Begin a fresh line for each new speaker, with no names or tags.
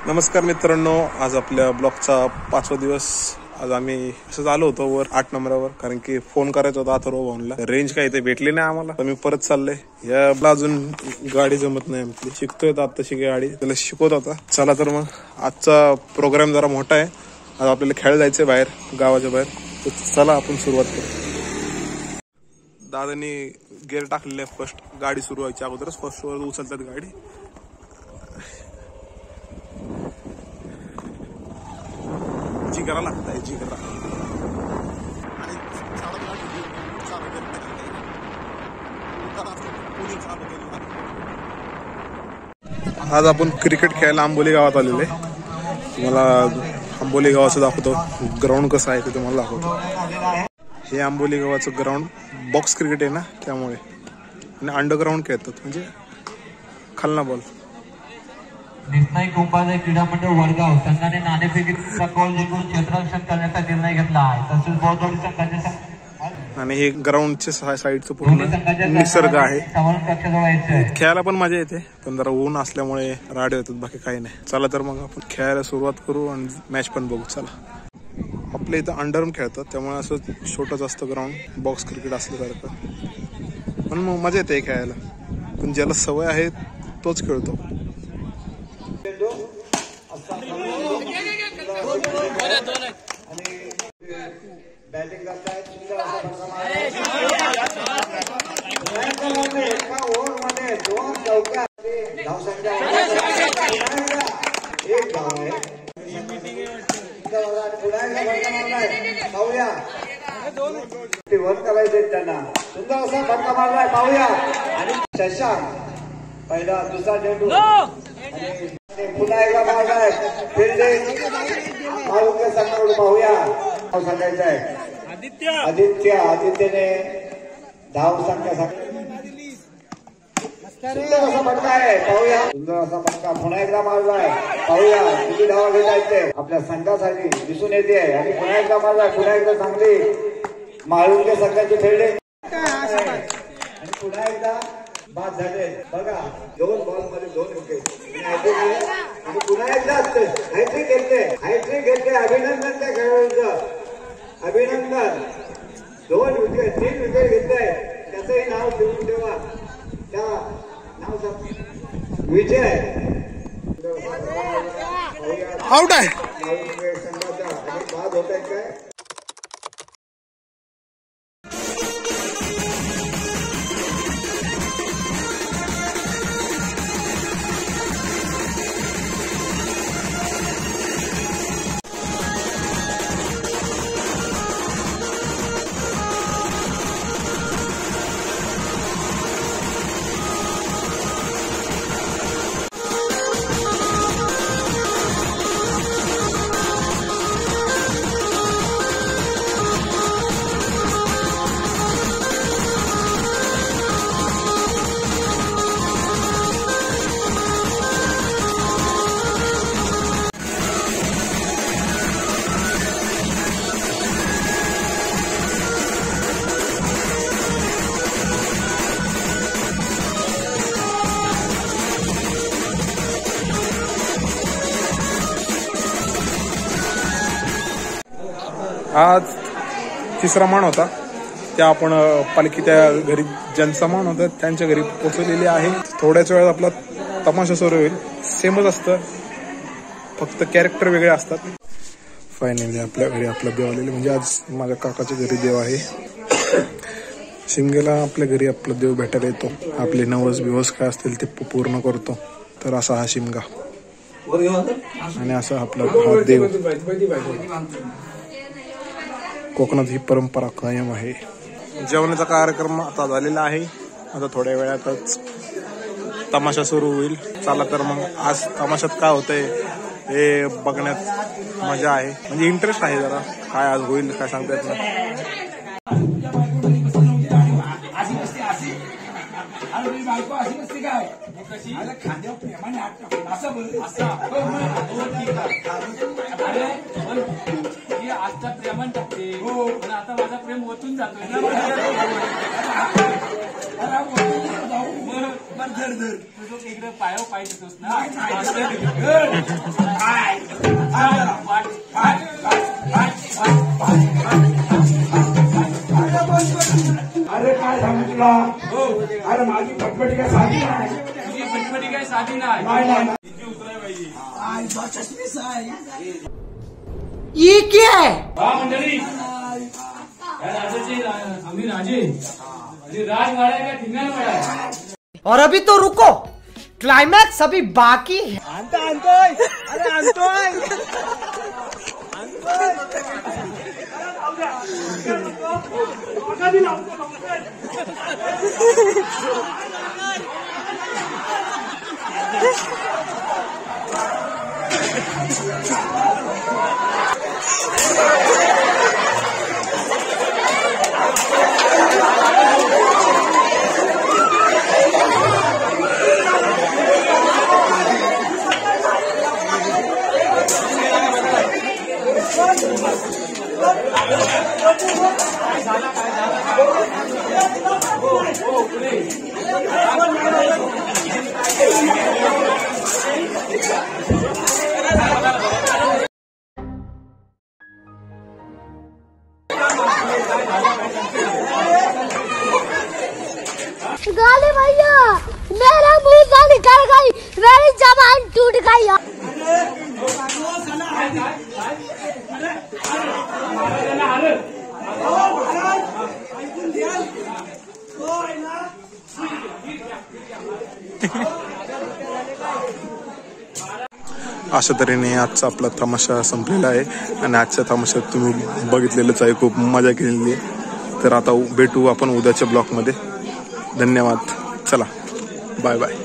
नमस्कार मित्रांनो, आज आपल्या ब्लॉगचा 5वा दिवस. आज आम्ही असंच आलो होतो वर 8 नंबरावर, कारण की फोन करायचा होता अथर्व भाऊंना. रेंज काही ते भेटली नाही आम्हाला, तर मी परत चाललोय. या अजून गाडी जमत नाही आमची, शिकतोय आता शिके गाडी, त्याला शिकवत होता. चला तर मग आजचा प्रोग्राम जरा मोठा आहे. आज आपल्याला खेळ जायचंय बाहेर, गावाच्या बाहेर. तर चला आपण सुरुवात करू. दादानी गेअर टाकलेले फर्स्ट, गाडी सुरू व्हायच्या अगोदरच फर्स्ट वर उचलतात गाडी. जिगरा लागताय, जिगरा. आज आपण क्रिकेट खेळायला आंबोली गावात आलेले. तुम्हाला आंबोली गावाचं दाखवतो, ग्राउंड कसं आहे ते तुम्हाला दाखवतो. हे आंबोली गावाचं ग्राउंड बॉक्स क्रिकेट आहे ना, त्यामुळे. आणि अंडरग्राउंड खेळतात, म्हणजे खालना बॉल.
निर्णायक उपाध्याय क्रीडा मंडळ वडगाव संघाने नाणेफेकीचा कॉल जिंकून क्षेत्ररक्षण करण्याचा निर्णय घेतला आहे. तसेच बौद्धवाडी संघाच्या
आणि हे ग्राउंडच्या साईडचं पूर्ण निसर्ग आहे. खेळायला पण मजा येते, पण जरा ऊन असल्यामुळे राडे होतात, बाकी काही नाही. चला तर मग आपण खेळायला सुरुवात करू आणि मॅच पण बघू. चला. आपल्या इथं अंडरम खेळतात, त्यामुळे असं छोटंच असतं ग्राउंड, बॉक्स क्रिकेट असल्यासारखं. पण मग मजा येते खेळायला, पण ज्याला सवय आहे तोच खेळतो.
बॅटिंग करतायत. एका ओव्हरमध्ये 2 चौका. धावसंख्या 1 धाव आहे. पाहूया वर करायचे त्यांना. सुंदर असा फटका मारलाय, पाहूया. आणि शशांक पहिला, दुसरा चेंडू पुन्हा एकदा मारलाय. फिल्डिंग मारुके संघाकडून पाहूया. धाव सांगायचं आहे आदित्यने धाव संख्या. सुंदर असा फटका आहे, पाहूया. सुंदर असा फटका पुन्हा एकदा मारलाय, पाहूया. किती धावा घेता येते आपल्या संघासाठी दिसून येते. आणि पुन्हा एकदा मारलाय, पुन्हा एकदा चांगली मारुके संघाची फिल्डिंग. आणि पुन्हा एकदा बाद झाले बघा. 2 बॉल मध्ये 2 विकेट. आणि पुन्हा एकदा हॅट्रिक घेतले. अभिनंदन त्या खेळाडूंचं, अभिनंदन. 2 विकेट, 3 विकेट घेतलंय. त्याचंही नाव ठेवून ठेवा. त्या नाव विजय
आउट आहे
संघाचा. आणि बाद होत आहे काय.
आज 3रा मान होता. त्या आपण पालखी त्या घरी ज्यांचा मान होता त्यांच्या घरी पोहोचवलेली आहे. थोड्याच वेळात आपला तमाशा सुरू होईल. सेमच असतं, फक्त कॅरेक्टर वेगळे असतात. फायनली आपल्या घरी आपलं देव आलेलं, म्हणजे आज माझ्या काकाच्या घरी देव आहे. शिमगेला आपल्या घरी आपला देव भेटायला येतो. आपले नवस बिवस काय असतील ते पूर्ण करतो. तर असा हा शिमगा आणि असा आपला हा देव. कोकणात ही परंपरा कायम आहे. जेवणाचा कार्यक्रम आता झालेला आहे. आता थोड्या वेळातच तमाशा सुरू होईल. चला तर मग आज तमाशात काय होतंय हे बघण्यात मजा आहे, म्हणजे इंटरेस्ट आहे जरा. काय आज होईल काय सांगता येत नाही.
खांद्यावर प्रेमाने आजचा प्रेमान टाकते, पण आता माझा प्रेम ओतून जातोय ना. इकडे पायो पाय देतोस ना.
अरे काय सांगू तुला. अरे माझी पटपटी काय साधी नाही.
तुझी पटपटी काय साधी नाही.
ये क्या है?
मंडळी आम्ही राजे आणि राजवाडा का ठिंगाणवाडा आहे.
और अभी तो रुको, क्लाइमैक्स अभी बाकी है.
गाली भैया, मेरा मुंह से निकल गई, मेरी जबान टूट गई.
अशा तऱ्हेने आजचा आपला तमाशा संपलेला आहे आणि आजच्या तमाशात तुम्ही बघितलेलंच आहे, खूप मजा केलेली आहे. तर आता भेटू आपण उद्याच्या ब्लॉगमध्ये. धन्यवाद. चला बाय बाय.